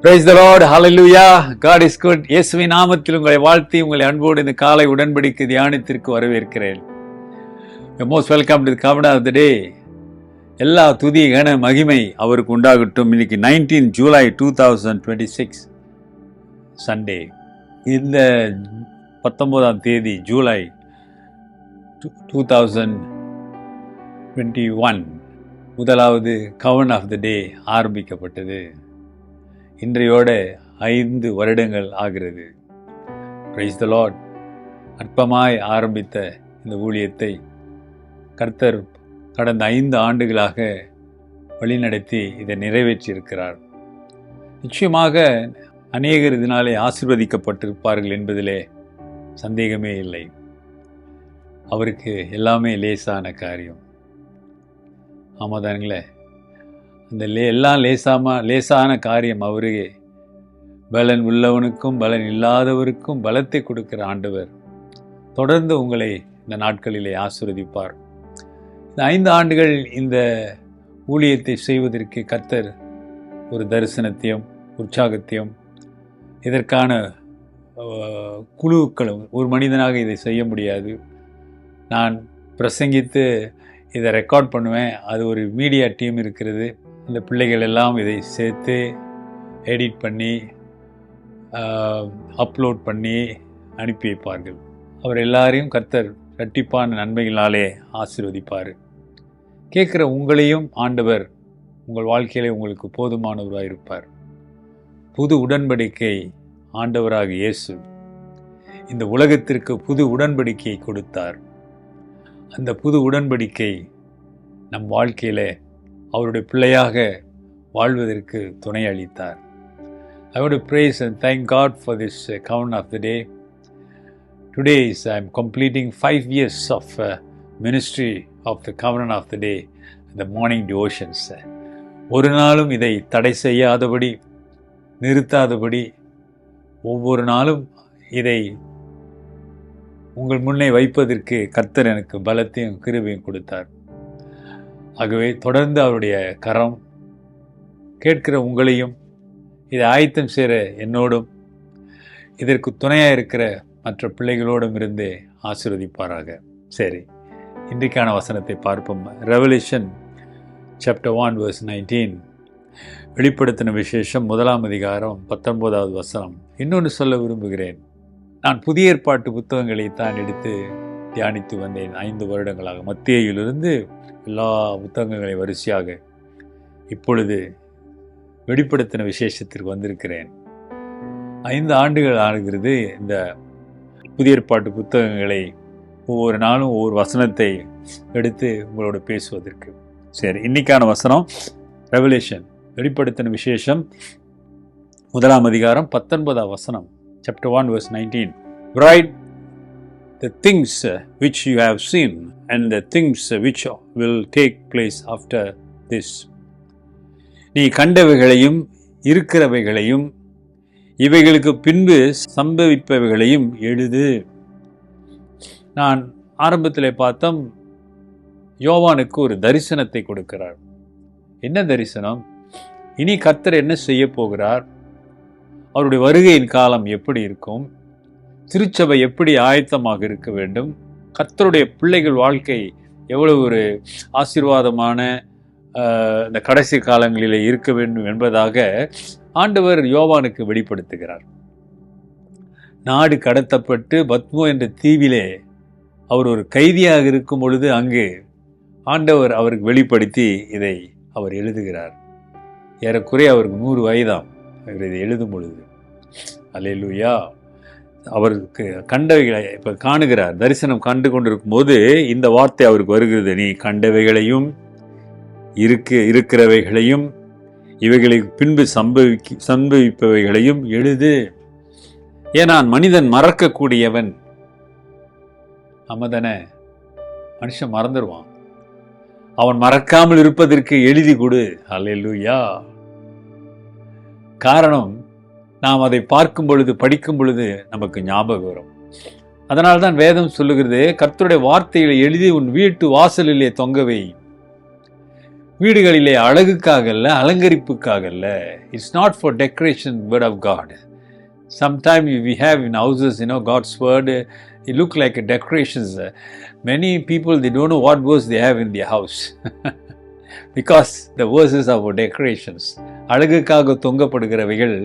Praise the Lord. Hallelujah. God is good. இயேசுவின் நாமத்தில் உங்களை வாழ்த்தி உங்களை அன்போடு இந்த காலை உடன்படிக்கை தியானத்திற்கு வரவேற்கிறேன். You're most welcome to the covenant of the day. எல்லா துதி கன மகிமை அவருக்கு உண்டாகட்டும். இன்னைக்கு 19 ஜூலை 2026 சண்டே. இந்த 19ஆம் தேதி ஜூலை 2021 முதலாவது கவர்ன் ஆஃப் த டே ஆரம்பிக்கப்பட்டது. இன்றையோட 5 வருடங்கள் ஆகிறது. Praise the Lord. அற்பமாய் ஆரம்பித்த இந்த ஊழியத்தை கர்த்தர் கடந்த 5 ஆண்டுகளாக வழிநடத்தி இதை நிறைவேற்றியிருக்கிறார். நிச்சயமாக அநேகர் இதனாலே ஆசீர்வதிக்கப்பட்டிருப்பார்கள் என்பதிலே சந்தேகமே இல்லை. அவருக்கு எல்லாமே லேசான காரியம். ஆமாதானுங்களே, அந்த எல்லாம் லேசான காரியம் அவருக்கே. பலன் உள்ளவனுக்கும் பலன் இல்லாதவருக்கும் பலத்தை கொடுக்கிற ஆண்டவர் தொடர்ந்து உங்களை இந்த நாட்களிலே ஆசீர்வதிப்பார். இந்த 5 ஆண்டுகள் இந்த ஊழியத்தை செய்வதற்கு கர்த்தர் ஒரு தரிசனத்தையும் உற்சாகத்தையும் இதற்கான குழுக்களும், ஒரு மனிதனாக இதை செய்ய முடியாது. நான் பிரசங்கித்து இதை ரெக்கார்ட் பண்ணுவேன். அது ஒரு மீடியா டீம் இருக்கிறது. அந்த பிள்ளைகள் எல்லாம் இதை சேர்த்து எடிட் பண்ணி அப்லோட் பண்ணி அனுப்பி வைப்பார்கள். அவர் எல்லாரையும் கர்த்தர் இரட்டிப்பான நன்மைகளாலே ஆசீர்வதிப்பார். கேட்குற உங்களையும் ஆண்டவர் உங்கள் வாழ்க்கையிலே உங்களுக்கு போதுமானவராக இருப்பார். புது உடன்படிக்கை ஆண்டவராக இயேசு இந்த உலகத்திற்கு புது உடன்படிக்கையை கொடுத்தார். அந்த புது உடன்படிக்கை நம் வாழ்க்கையில் அவருடைய பிள்ளையாக வாழ்வதற்கு துணை அளித்தார். I want to praise and thank God for this covenant of the day. Today I am completing 5 years of ministry of the covenant of the day, the morning devotions. ஒரு நாளும் இதை தடை செய்யாதபடி, நிறுத்தாதபடி, ஒவ்வொரு நாளும் இதை உங்கள் முன்னே வைப்பதற்கு கர்த்தர் எனக்கு பலத்தையும் கிருபையும் கொடுத்தார். ஆகவே தொடர்ந்து அவருடைய கரம் கேட்கிற உங்களையும் இதை ஆயத்தம் செய்கிற என்னோடும் இதற்கு துணையாக இருக்கிற மற்ற பிள்ளைகளோடும் இருந்து ஆசீர்வதிப்பாராக. சரி, இன்றைக்கான வசனத்தை பார்ப்போம். Revolution chapter 1 verse 19. வெளிப்படுத்தின விசேஷம் 1ஆம் அதிகாரம் 19வது வசனம். இன்னொன்று சொல்ல விரும்புகிறேன். நான் புதிய ஏற்பாட்டு புத்தகங்களை தான் எடுத்து தியானித்து வந்தேன் 5 வருடங்களாக. மத்தேயுவிலிருந்து எல்லா புத்தகங்களை வரிசையாக இப்பொழுது வெளிப்படுத்தின விசேஷத்திற்கு வந்திருக்கிறேன். 5 ஆண்டுகள் ஆகிறது இந்த புதிய ஏற்பாட்டு புத்தகங்களை ஒவ்வொரு நாளும் ஒவ்வொரு வசனத்தை எடுத்து உங்களோட பேசுவதற்கு. சரி, இன்னைக்கான வசனம் ரெவல்யூஷன் வெளிப்படுத்தின விசேஷம் 1ஆம் அதிகாரம் 19வது வசனம். Chapter 1 verse 19. Write the things which you have seen and the things which will take place after this. நீ கண்டவைகளையும் இருக்கிறவைகளையும் இவைகளுக்கு பின்பு சம்பவிப்பவைகளையும் எழுது. நான் ஆரம்பத்தில் பார்த்தோம், யோவானுக்கு ஒரு தரிசனத்தை கொடுக்கிறார். என்ன தரிசனம்? இனி கர்த்தர் என்ன செய்ய போகிறார், அவருடைய வருகையின் காலம் எப்படி இருக்கும், திருச்சபை எப்படி ஆயத்தமாக இருக்க வேண்டும், கர்த்தருடைய பிள்ளைகள் வாழ்க்கை எவ்வளவு ஒரு ஆசீர்வாதமான இந்த கடைசி காலங்களிலே இருக்க வேண்டும் என்பதாக ஆண்டவர் யோவானுக்கு வெளிப்படுத்துகிறார். நாடு கடத்தப்பட்டு பத்மோ என்ற தீவிலே அவர் ஒரு கைதியாக இருக்கும் பொழுது அங்கு ஆண்டவர் அவருக்கு வெளிப்படுத்தி இதை அவர் எழுதுகிறார். ஏறக்குறைய அவருக்கு 100 வயதாம் அவர் இதை எழுதும் பொழுது. அல்லேலூயா. அவருக்கு கண்டவைகளை இப்போ காணுகிறார். தரிசனம் கண்டு கொண்டிருக்கும் போது இந்த வார்த்தை அவருக்கு வருகிறது. நீ கண்டவைகளையும் இருக்கிறவைகளையும் இவைகளுக்கு பின்பு சம்பவிப்பவைகளையும் எழுது. ஏன்னா மனிதன் மறக்கக்கூடியவன். நம்மதானே, மனுஷன் மறந்துடுவான். அவன் மறக்காமல் இருப்பதற்கு எழுதி கொடு. அல்லேலூயா. காரணம், நாம் அதை பார்க்கும் பொழுது படிக்கும் பொழுது நமக்கு ஞாபகம் வரும். அதனால்தான் வேதம் சொல்லுகிறது, கர்த்தருடைய வார்த்தைகளை எழுதி உன் வீட்டு வாசலிலே தொங்கவை. வீடுகளிலே அழகுக்காக அல்ல, அலங்கரிப்புக்காக அல்ல. It's not for decoration word of God. Sometimes we have in houses, God's word, it look like a decorations. Many people, they don't know what verse they have in their house. Because the verses are for decorations. அழகுக்காக தொங்கப்படுகிறவைகள்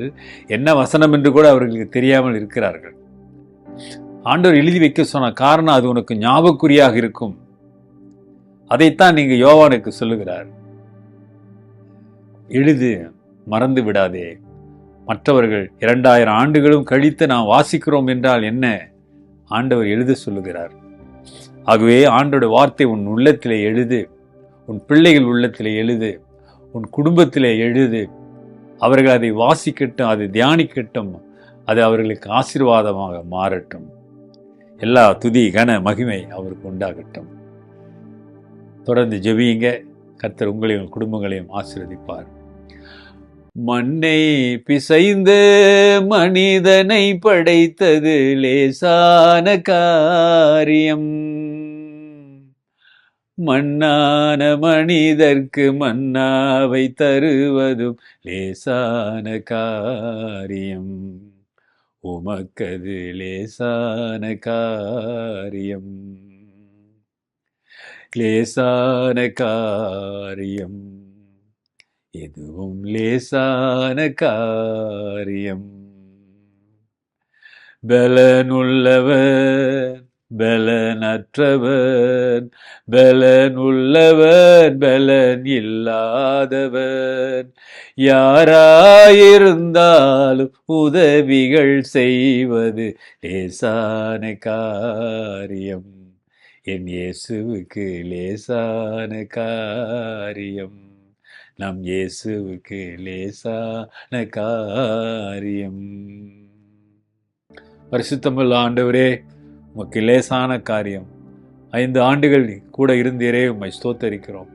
என்ன வசனம் என்று கூட அவர்களுக்கு தெரியாமல் இருக்கிறார்கள். ஆண்டவர் எழுதி வைக்க சொன்ன காரணம் அது உனக்கு ஞாபகக்குறியாக இருக்கும். அதைத்தான் நீங்க யோவானுக்கு சொல்லுகிறார். எழுது, மறந்து விடாதே. மற்றவர்கள் 2000 ஆண்டுகளும் கழித்து நாம் வாசிக்கிறோம் என்றால் என்ன? ஆண்டவர் எழுத சொல்லுகிறார். ஆகவே ஆண்டோட வார்த்தை உன் உள்ளத்திலே எழுது, உன் பிள்ளைகள் உள்ளத்திலே எழுது, உன் குடும்பத்திலே எழுது. அவர்கள் அதை வாசிக்கட்டும், அதை தியானிக்கட்டும், அது அவர்களுக்கு ஆசீர்வாதமாக மாறட்டும். எல்லா துதி கன மகிமை அவருக்கு உண்டாகட்டும். தொடர்ந்து ஜெபியுங்க. கர்த்தர் உங்களையும் குடும்பங்களையும் ஆசீர்வதிப்பார். மண்ணை பிசைந்த மனிதனை படைத்தது லேசான காரியம். மண்ணான மனிதர்க்கு மன்னாவை தருவதும் லேசான காரியம். உமக்கது லேசான காரியம், லேசான காரியம், எதுவும் லேசான காரியம். பலனுள்ளவன் பலனற்றவன், பலனுள்ளவன் பலன் இல்லாதவன், யாராயிருந்தாலும் உதவிகள் செய்வது லேசான காரியம். என் இயேசுவுக்கு லேசான காரியம், நம் இயேசுவுக்கு லேசான காரியம். பரிசுத்தமுள்ள ஆண்டவரே, உமக்கு லேசான காரியம். 5 ஆண்டுகள் கூட இருந்தீரே, உம்மை ஸ்தோத்தரிக்கிறோம்.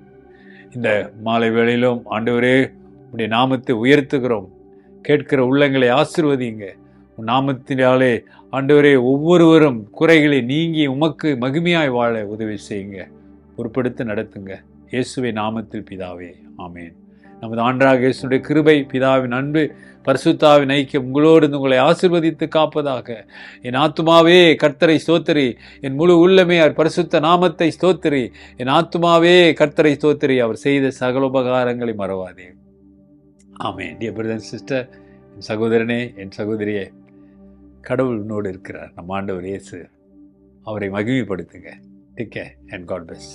இந்த மாலை வேளையிலும் ஆண்டவரே உம்முடைய நாமத்தை உயர்த்துகிறோம். கேட்கிற உள்ளங்களை ஆசீர்வதிங்க. உன் நாமத்தினாலே ஆண்டவரே ஒவ்வொருவரும் குறைகளை நீங்கி உமக்கு மகிமையாய் வாழ உதவி செய்யுங்க. பொறுப்படுத்தி நடத்துங்க. இயேசுவின் நாமத்தில் பிதாவே, ஆமேன். நமது ஆண்டவராகிய இயேசுவுடைய கிருபை, பிதாவின் அன்பு, பரிசுத்தாவின் ஐக்கியம் உங்களோடு உங்களை ஆசீர்வதித்து காப்பதாக. என் ஆத்துமாவே கர்த்தரை ஸ்தோத்திரி, என் முழு உள்ளமே அவர் பரிசுத்த நாமத்தை ஸ்தோத்திரி. என் ஆத்துமாவே கர்த்தரை ஸ்தோத்திரி, அவர் செய்த சகல உபகாரங்களை மறவாதே. ஆமென். டியர் பிரதர் அண்ட் சிஸ்டர், என் சகோதரனே, என் சகோதரியே, கடவுள் உன்னோடு இருக்கிறார். நம் ஆண்டவர் இயேசு. அவரை மகிமைப்படுத்துங்க. Take care and God plus.